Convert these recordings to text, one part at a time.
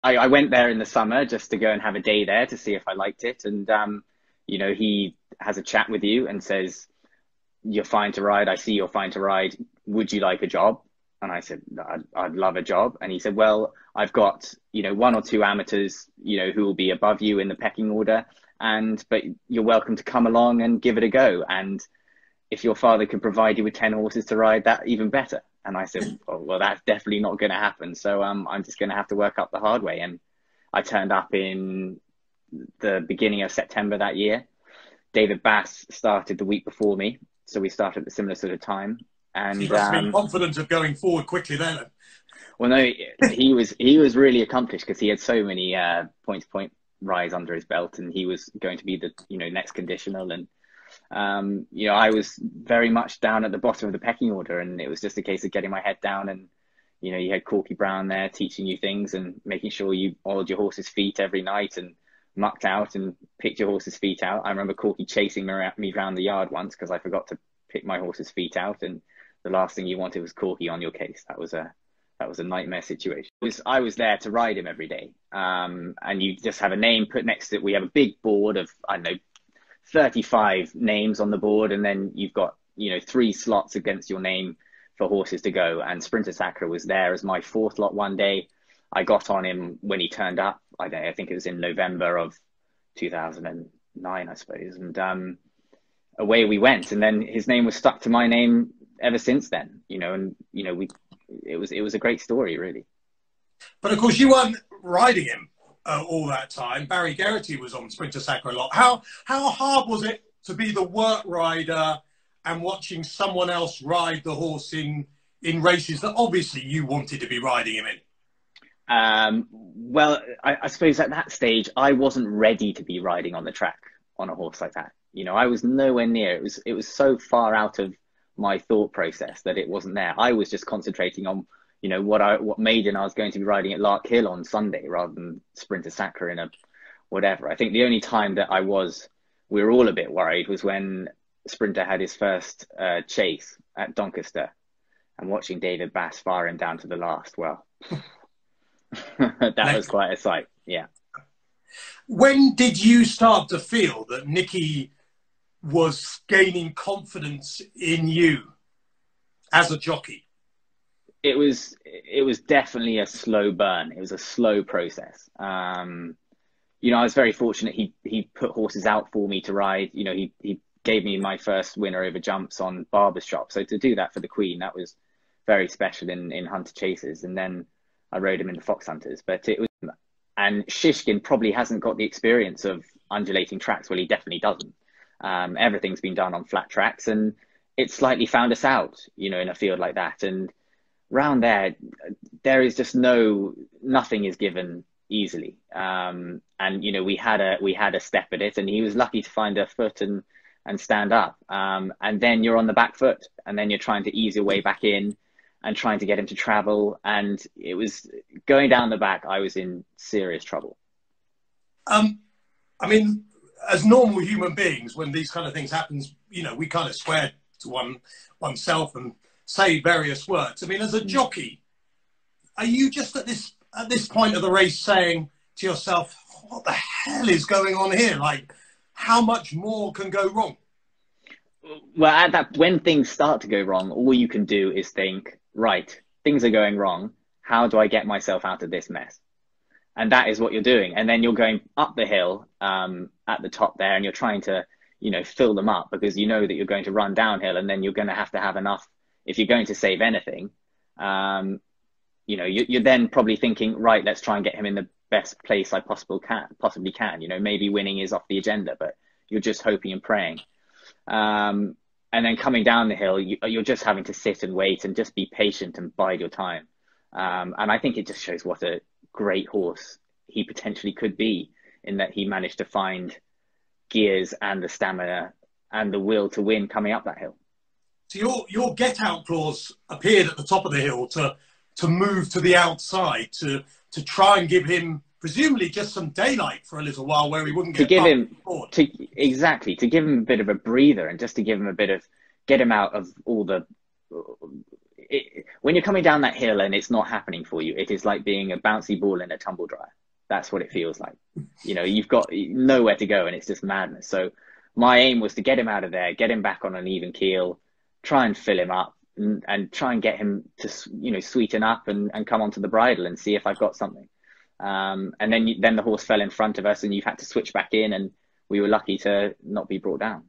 I went there in the summer just to go and have a day there to see if I liked it. And, you know, he has a chat with you and says, you're fine to ride. I see you're fine to ride. Would you like a job? And I said, I'd love a job. And he said, well, I've got, you know, one or two amateurs, you know, who will be above you in the pecking order. But you're welcome to come along and give it a go. And if your father can provide you with 10 horses to ride, that even better. And I said, oh, well, that's definitely not going to happen. So I'm just going to have to work up the hard way. And I turned up in the beginning of September that year. David Bass started the week before me. So we started at a similar sort of time. And you must have been confident of going forward quickly then. Well, no, he was really accomplished because he had so many point-to-point rides under his belt, and he was going to be the, you know, next conditional. And you know, I was very much down at the bottom of the pecking order, and it was just a case of getting my head down. And you know, you had Corky Brown there teaching you things and making sure you oiled your horse's feet every night and mucked out and picked your horse's feet out. I remember Corky chasing me around the yard once because I forgot to pick my horse's feet out, and the last thing you wanted was Corky on your case. That was a nightmare situation. I was there to ride him every day, and you just have a name put next to it. We have a big board of, I don't know, 35 names on the board, and then you've got, you know, 3 slots against your name for horses to go. And Sprinter Sacre was there as my 4th lot one day. I got on him when he turned up. I think it was in November of 2009, I suppose. And away we went. And then his name was stuck to my name ever since then, you know. And, you know, it was a great story, really. But of course, you weren't riding him all that time. Barry Geraghty was on Sprinter Sacre a lot. How hard was it to be the work rider and watching someone else ride the horse in races that obviously you wanted to be riding him in? Well, I suppose at that stage, I wasn't ready to be riding on the track on a horse like that. You know, I was nowhere near. It was so far out of my thought process that it wasn't there. I was just concentrating on, you know, what maiden I was going to be riding at Lark Hill on Sunday rather than Sprinter Sacre in a whatever. I think the only time that we were all a bit worried was when Sprinter had his first chase at Doncaster, and watching David Bass fire him down to the last. Well, that was quite a sight. Yeah. When did you start to feel that Nicky was gaining confidence in you as a jockey? It was definitely a slow burn. It was a slow process. You know, I was very fortunate. He put horses out for me to ride. You know, he gave me my first winner over jumps on Barber's Shop. So to do that for the Queen, that was very special in Hunter Chases. And then I rode him in the Fox Hunters. But it was, and Shishkin probably hasn't got the experience of undulating tracks. Well, he definitely doesn't. Everything's been done on flat tracks, and it slightly found us out, you know, in a field like that. And round there is just nothing is given easily. And, you know, we had a step at it, and he was lucky to find a foot and stand up. And then you're on the back foot, and then you're trying to ease your way back in and trying to get him to travel. And it was going down the back. I was in serious trouble. I mean, as normal human beings, when these kind of things happens, you know, we kind of swear to oneself and say various words. I mean, as a jockey, are you just at this point of the race saying to yourself, what the hell is going on here? Like, how much more can go wrong? Well, when things start to go wrong, all you can do is think, right, things are going wrong. How do I get myself out of this mess? And that is what you're doing. And then you're going up the hill at the top there, and you're trying to, you know, fill them up, because you know that you're going to run downhill, and then you're going to have enough if you're going to save anything. You know, you're then probably thinking, right, let's try and get him in the best place I possibly can. You know, maybe winning is off the agenda, but you're just hoping and praying. And then coming down the hill, you're just having to sit and wait and just be patient and bide your time. And I think it just shows what a great horse he potentially could be, in that he managed to find gears and the stamina and the will to win coming up that hill. So your get out clause appeared at the top of the hill to move to the outside, to try and give him presumably just some daylight for a little while where he wouldn't get exactly, to give him a bit of a breather, and just to give him a bit of, get him out of all the when you're coming down that hill and it's not happening for you, it is like being a bouncy ball in a tumble dryer. That's what it feels like. You've got nowhere to go and it's just madness. So my aim was to get him out of there, get him back on an even keel, try and fill him up and try and get him to, sweeten up and come onto the bridle and see if I've got something. And then the horse fell in front of us and you've had to switch back in, and we were lucky to not be brought down.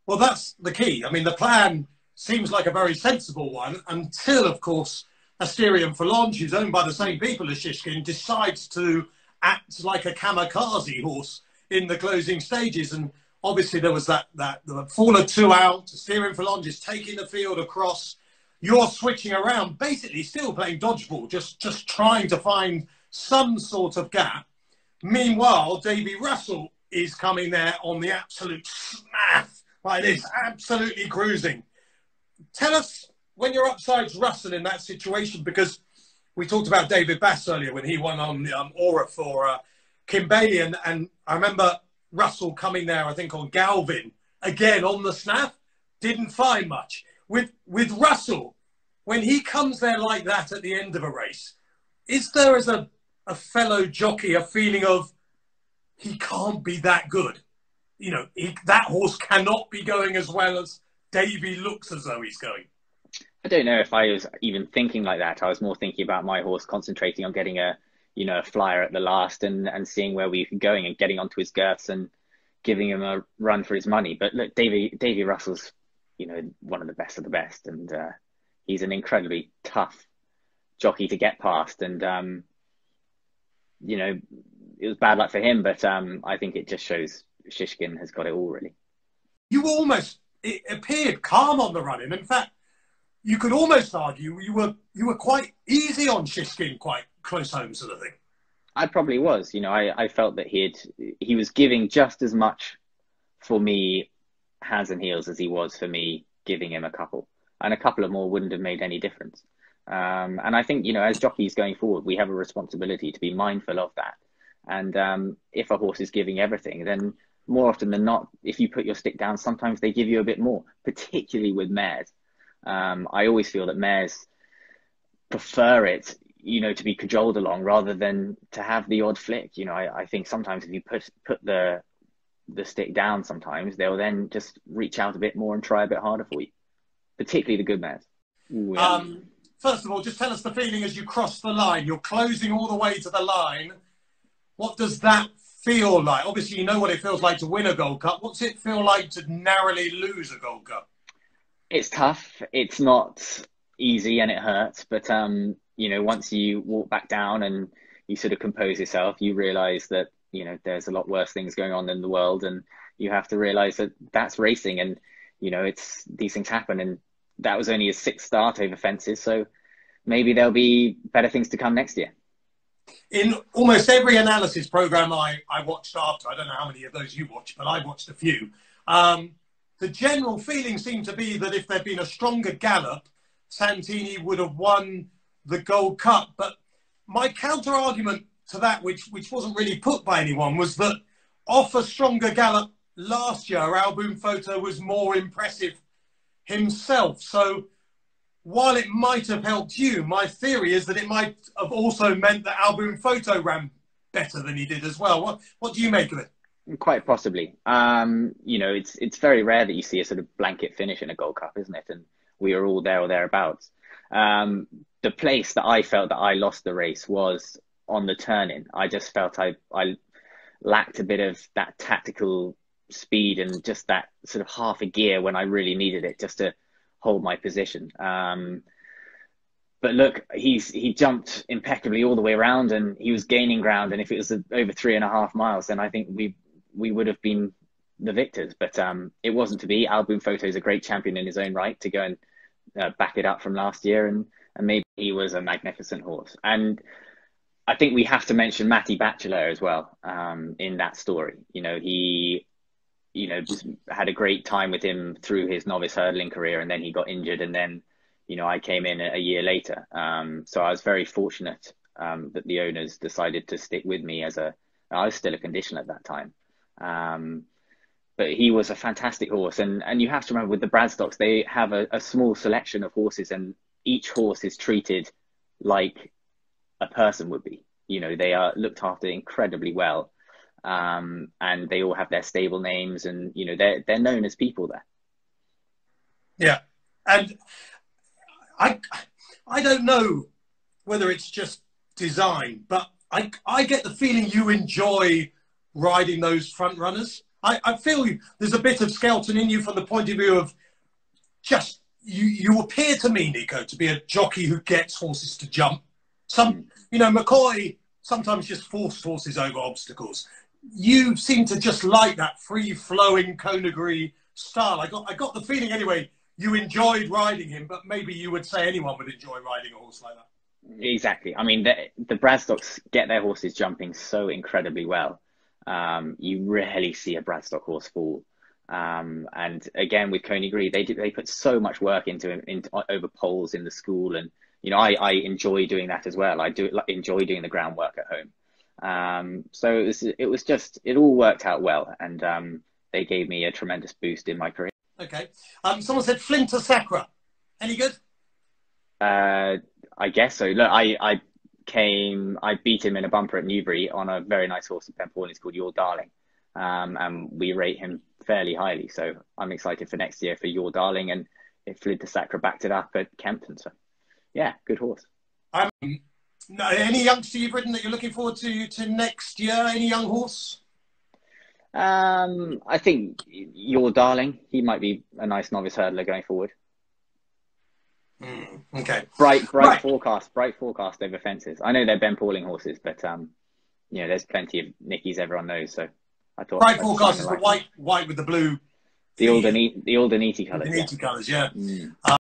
Well, that's the key. I mean, the plan seems like a very sensible one until, of course, Asterion Forlange, who's owned by the same people as Shishkin, decides to act like a kamikaze horse in the closing stages. And obviously there was the fall of 2 out, Asterion Forlange is taking the field across. You're switching around, basically still playing dodgeball, just trying to find some sort of gap. Meanwhile, Davy Russell is coming there on the absolute smash like this, absolutely cruising. Tell us, when you're upsides Russell in that situation, because we talked about David Bass earlier when he won on the Aura for Kim Bailey, and I remember Russell coming there, I think, on Galvin, again on the snap, didn't find much. With Russell, when he comes there like that at the end of a race, is there as a fellow jockey a feeling of he can't be that good? That horse cannot be going as well as Davy looks as though he's going. I don't know if I was even thinking like that. I was more thinking about my horse concentrating on getting a flyer at the last and seeing where we were going and getting onto his girths and giving him a run for his money. But look, Davy Russell's, one of the best. And he's an incredibly tough jockey to get past. And, it was bad luck for him, but I think it just shows Shishkin has got it all, really. It appeared calm on the run. And in fact, you could almost argue you were quite easy on Shishkin, quite close home sort of thing. I probably was. I felt that he was giving just as much for me hands and heels as he was for me giving him a couple. And a couple of more wouldn't have made any difference. And I think, as jockeys going forward, we have a responsibility to be mindful of that. And if a horse is giving everything, then more often than not, if you put your stick down, sometimes they give you a bit more, particularly with mares. I always feel that mares prefer it, to be cajoled along rather than to have the odd flick. I think sometimes if you put the stick down, sometimes they'll then just reach out a bit more and try a bit harder for you, particularly the good mares. Ooh, yeah. First of all, just tell us the feeling as you cross the line. You're closing all the way to the line. What does that feel like? Obviously, you know what it feels like to win a Gold Cup. What's it feel like to narrowly lose a Gold Cup? It's tough. It's not easy and it hurts. But, once you walk back down and you sort of compose yourself, you realise that, there's a lot worse things going on in the world. And you have to realise that that's racing and, these things happen. And that was only his 6th start over fences. So maybe there'll be better things to come next year. In almost every analysis program I watched after, I don't know how many of those you watched, but I watched a few. The general feeling seemed to be that if there'd been a stronger gallop, Santini would have won the Gold Cup. But my counter argument to that, which wasn't really put by anyone, was that off a stronger gallop last year, Album Photo was more impressive himself. So while it might have helped you, my theory is that it might have also meant that Album Photo ran better than he did as well. What do you make of it? Quite possibly. It's very rare that you see a sort of blanket finish in a Gold Cup, isn't it? And we are all there or thereabouts. The place that I felt that I lost the race was on the turn-in. I just felt I lacked a bit of that tactical speed and just that sort of half a gear when I really needed it just to hold my position. But look, he jumped impeccably all the way around and he was gaining ground. And if it was over 3.5 miles, then I think we would have been the victors. But it wasn't to be. Album Photo is a great champion in his own right to go and back it up from last year. And maybe he was a magnificent horse. And I think we have to mention Matty Batchelor as well in that story. He just had a great time with him through his novice hurdling career, and then he got injured, and then I came in a year later. So I was very fortunate that the owners decided to stick with me I was still a conditioner at that time. But he was a fantastic horse, and you have to remember with the Bradstocks, they have a small selection of horses, and each horse is treated like a person would be. You know, they are looked after incredibly well, and they all have their stable names, and you know they're known as people there. Yeah, and I don't know whether it's just design, but I get the feeling you enjoy riding those front runners. I feel there's a bit of skeleton in you from the point of view of just you appear to me, Nico, to be a jockey who gets horses to jump. You know, McCoy sometimes just forced horses over obstacles. You seem to just like that free-flowing Conagry style. I got the feeling anyway you enjoyed riding him, but maybe you would say anyone would enjoy riding a horse like that. Exactly. I mean, the Bradstocks get their horses jumping so incredibly well. You rarely see a Bradstock horse fall. And again, with Conagry, they put so much work into over poles in the school, and you know, I enjoy doing that as well. I enjoy doing the groundwork at home. So it all worked out well, and they gave me a tremendous boost in my career. Okay. Someone said Sprinter Sacre. Any good? I guess so. Look, I beat him in a bumper at Newbury on a very nice horse at Penporlings called Your Darling. And we rate him fairly highly. So I'm excited for next year for Your Darling, and if Sprinter Sacre backed it up at Kempton. So yeah, good horse. Any youngster you've ridden that you're looking forward to next year? Any young horse? I think Your Darling, he might be a nice novice hurdler going forward. Okay. Bright forecast over fences. I know they're Ben Pauling horses, but you know, there's plenty of Nickies everyone knows. So I thought bright forecast is the white with the blue. The Aldeniti colours. The Aldeniti colours, yeah.